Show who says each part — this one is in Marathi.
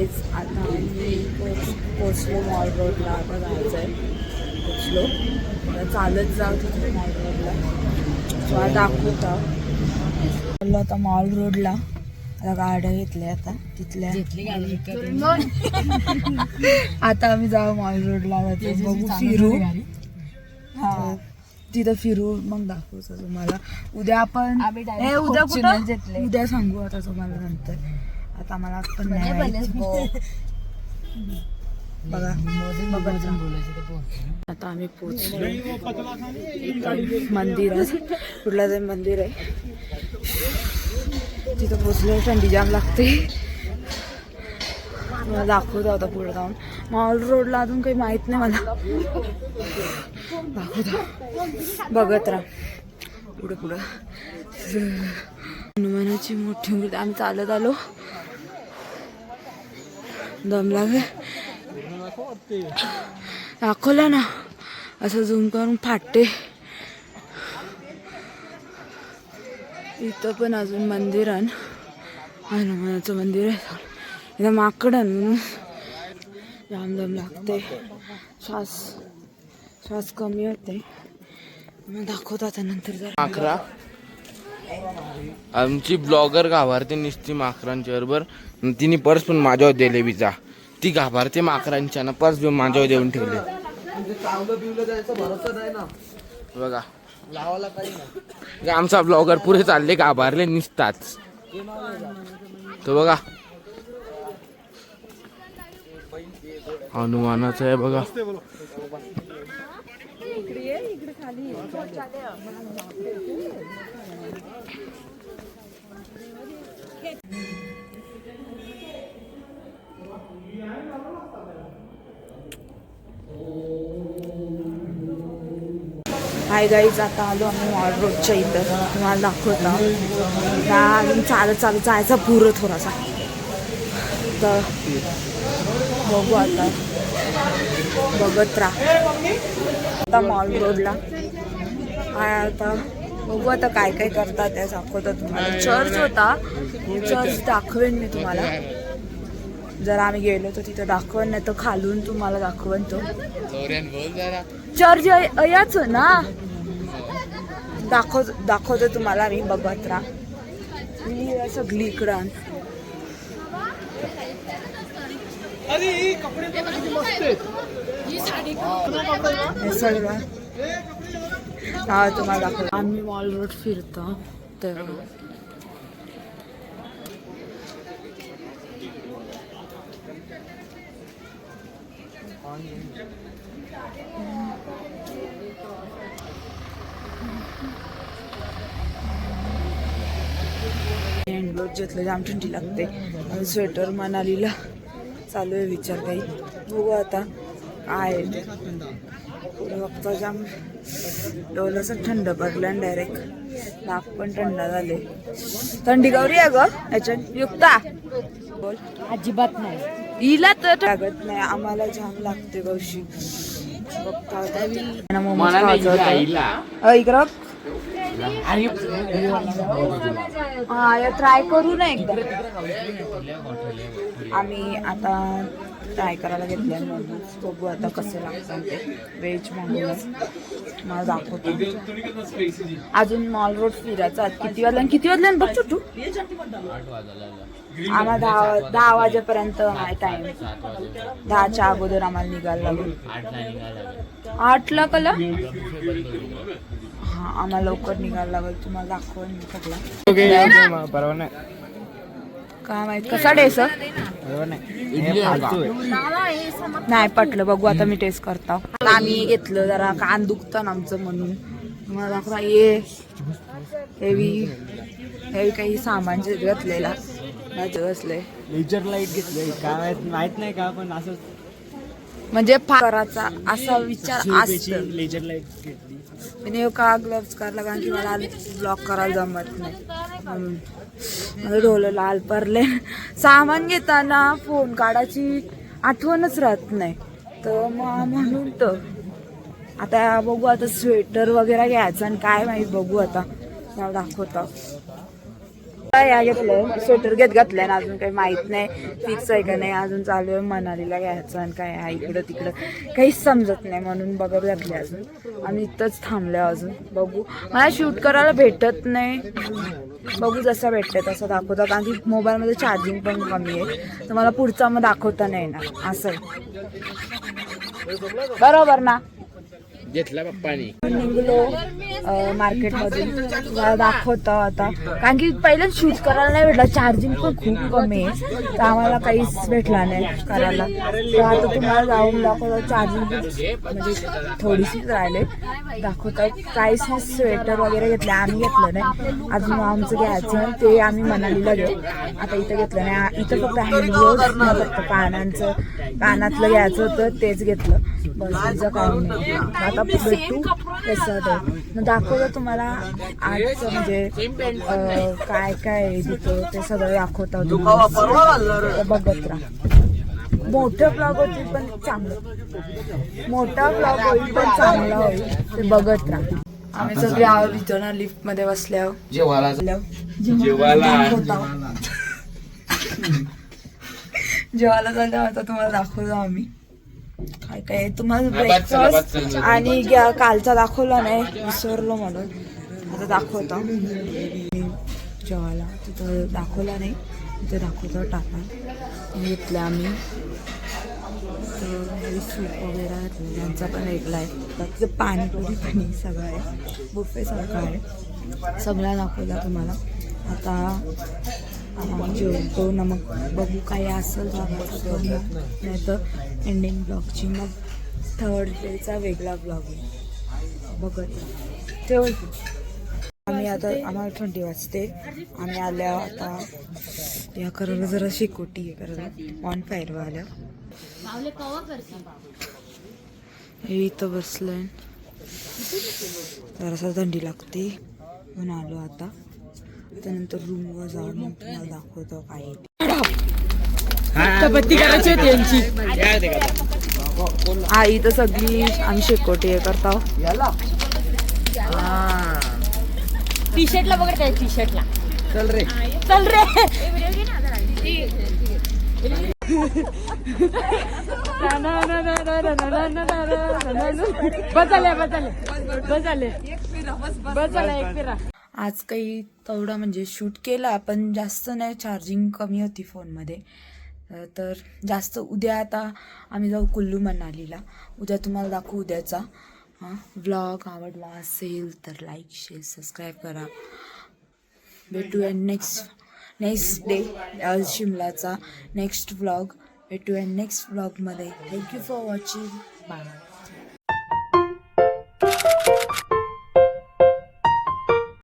Speaker 1: गाईज आता आम्ही पोचलो मॉल रोडला. आता जायचं आहे, पोचलो. आता चालत जाऊ तिथे मॉल रोडला. मला दाखवता बोललो आता मॉल रोडला. आता गाड्या घेतल्या आता तिथल्या आता आम्ही जाऊ मॉल रोडला. बघू फिरू. हा तिथं फिरू मग दाखवतो तुम्हाला. उद्या आपण उद्या कुठं उद्या सांगू आता तुम्हाला नंतर. आता मला पण नाही बघा. आता आम्ही पोचलो मंदिरात. कुठला तरी मंदिर आहे तिथं पोचलो. थंडी जाम लागते. मला दाखवतो आता पुढे जाऊन. मॉल रोडला अजून काही माहित नाही मला. दाखवतो बघत राहा पुढे पुढं. हनुमानाची मोठी मूर्ती. आम्ही चालत आलो. दम लागे. दाखवलं ना असं झूम करून फाटते. इथं पण अजून मंदिर आहे. हनुमानाचं मंदिर आहे. इथं माकड म्हणून जाम दम लागते. श्वास कमी होते. मग दाखवतो आता नंतर. जर
Speaker 2: माकरा आमची ब्लॉगर घाबरते निसती माकरांच्या बरोबर. तिने पर्स पण माझ्यावर दिले विजा. ती घाबरते माकरांच्या ना. पर्स घेऊन माझ्यावर देऊन ठेवले. बघा आमचा ब्लॉगर पुढे चालले घाबरले निसताच. तो बघा हनुमानाचं आहे बघा.
Speaker 1: हाय गाईज आता आलो आम्ही मॉल रोडच्या इथं. तुम्हाला दाखवता अजून चालत जायचा पुरं थोडासा. तर बघू आता बघत राहा. आता मॉल रोडला हाय. आता बघू आता काय काय करतात ते दाखवतं तुम्हाला. चर्च होता. चर्च दाखवेन मी तुम्हाला. जर आम्ही गेलो तर तिथं दाखवन. नाही तर खालून तुम्हाला दाखवन. तो चर्च याच ना. दाखवतो तुम्हाला मी. बघत राहा सगळी इकडं. हा तुम्हाला दाखवतो. आम्ही मॉल रोड फिरतो तर हँडग्लोव्ह घेतलं. जाम थंडी लागते. स्वेटर मनालीला चालू आहे विचार काही. बघू आता काय पुढे बघता. जाम डोलंसं थंड पडलं डायरेक्ट. नाक पण थंड झाले. थंडी गौरी आहे ग याच्यात युक्ता. बोल.
Speaker 3: अजिबात नाही.
Speaker 1: हिला तर लागत नाही. आम्हाला जाम लागते गौशी. बघता इकडं ट्राय करू ना एकदा. आम्ही आता ट्राय करायला घेतलंय मोमोज. बघू आता कसे लागतात ते. व्हेज मोमोज मला दाखवतो. अजून मॉल रोड फिरायचं. किती वाजल्यान बघ छोटू. आम्हाला 10 वाजेपर्यंत आहे टाइम. 10च्या अगोदर आम्हाला निघायला लागेल. 8ला कला. हा आम्हाला लवकर निघायला लागेल. तुम्हाला दाखवेन मी सगळं. काय माहित कसा टेस्ट नाही पटलं. बघू आता मी टेस्ट करता. आम्ही घेतलं जरा कान दुखतं आमचं म्हणून. मला दाखवा. हेवी काही सामान घेतलेला बसले.
Speaker 4: लेजर लाईट घेतले. काय माहित नाही का पण असं
Speaker 1: म्हणजे करायचा असा विचार असतो.
Speaker 4: लेजर लाईट घेतली.
Speaker 1: मी का ग्लोव्स काढला कारण की मला ब्लॉक करायला जमत नाही म्हणून. मला डोलं लाल पडले. सामान घेताना फोन काढायची आठवणच राहत नाही. तर मग म्हणून तर आता बघू. आता स्वेटर वगैरे घ्यायचं आणि काय माहिती. बघू आता मला दाखवतो. या घेतलंय स्वेटर घातलंय ना, अजून काही माहित नाही फिक्स आहे का नाही, अजून चालू आहे मनालीला घ्यायचं आणि काय आहे इकडं तिकडं काहीच समजत नाही, म्हणून बघत घातले. अजून आम्ही इथंच थांबलोय, अजून बघू. मला शूट करायला भेटत नाही, बघू जसं भेटतंय तसं दाखवतं, कारण की मोबाईलमध्ये चार्जिंग पण कमी आहे, तर मला पुढचा मग दाखवता नाही येणार असं आहे. बरोबर ना.
Speaker 2: घेतला पप्पानी.
Speaker 1: निघलो मार्केटमधून, तुम्हाला दाखवतो आता, कारण की पहिलं शूट करायला नाही भेटला, चार्जिंग पण खूप कमी आहे, तर आम्हाला काहीच भेटला नाही करायला. तर आता तुम्हाला जाऊन दाखवतो, चार्जिंग म्हणजे थोडीशीच राहिले, दाखवतो. काहीच नाही, स्वेटर वगैरे घेतले, आम्ही घेतलं नाही अजून, आमचं घ्यायचं ते आम्ही मनालीला घेऊ. आता इथं घेतलं नाही, इथं फक्त हँड फक्त कानातलं घ्यायचं होतं तेच घेतलं, बस तुझं काही नाही. आता भेटू कसं दाखवलं तुम्हाला आजचं, म्हणजे काय काय तिथं ते सगळं दाखवतं, बघत राहा. मोठं ब्लॉग होईल पण चांगलं, मोठा ब्लॉग होईल पण चांगला होईल, ते बघत राहा. आम्ही सगळे आहोत ना लिफ्ट मध्ये बसल्यावर जेवायला झालं, आता तुम्हाला दाखवतो आम्ही काय काय. तुम्हाला ब्रेकफास्ट आणि कालचा दाखवला नाही, विसरलो म्हणून आता दाखवतो. जेवायला तिथं दाखवला नाही, तिथं दाखवतो टाटा घेतलं आम्ही, तर सूप वगैरे त्यांचा पण वेगळा आहे, तिथं पाणीपुरी पाणी सगळं आहे, बुफे सारखं आहे, सगळा दाखवला तुम्हाला. आता जेवतो ना, मग बघू काय असेल नाही तर एंडिंग ब्लॉगची, मग थर्ड डेचा वेगळा ब्लॉग आहे, बघत ठेव. आम्ही आता आम्हाला 20 वाजते, आम्ही आल्या आता या करायला जरा शेकोटी हे करायला ऑन फायर आल्या, हे इथं बसलंय, जरासा थंडी लागते म्हणून आलो. आता त्यानंतर रूमवर जाऊन मग तुम्हाला दाखवतो काय करायची होती यांची. हा इथं सगळी आम्ही शेकोटी हे करतो.
Speaker 3: टी शर्टला बघत आहे, टी शर्टला
Speaker 2: चल रे
Speaker 3: चल रे.
Speaker 1: आज काही तेवढा म्हणजे शूट केला, पण जास्त नाही, चार्जिंग कमी होती फोनमध्ये, तर जास्त. उद्या आता आम्ही जाऊ कुल्लू मनालीला, उद्या तुम्हाला दाखवू उद्याचा व्लॉग. आवडला असेल तर लाईक शेअर सबस्क्राईब करा. भेटूया नेक्स्ट डे शिमलाचा नेक्स्ट व्लॉग, भेटूया नेक्स्ट व्लॉगमध्ये. Thank you for watching, bye.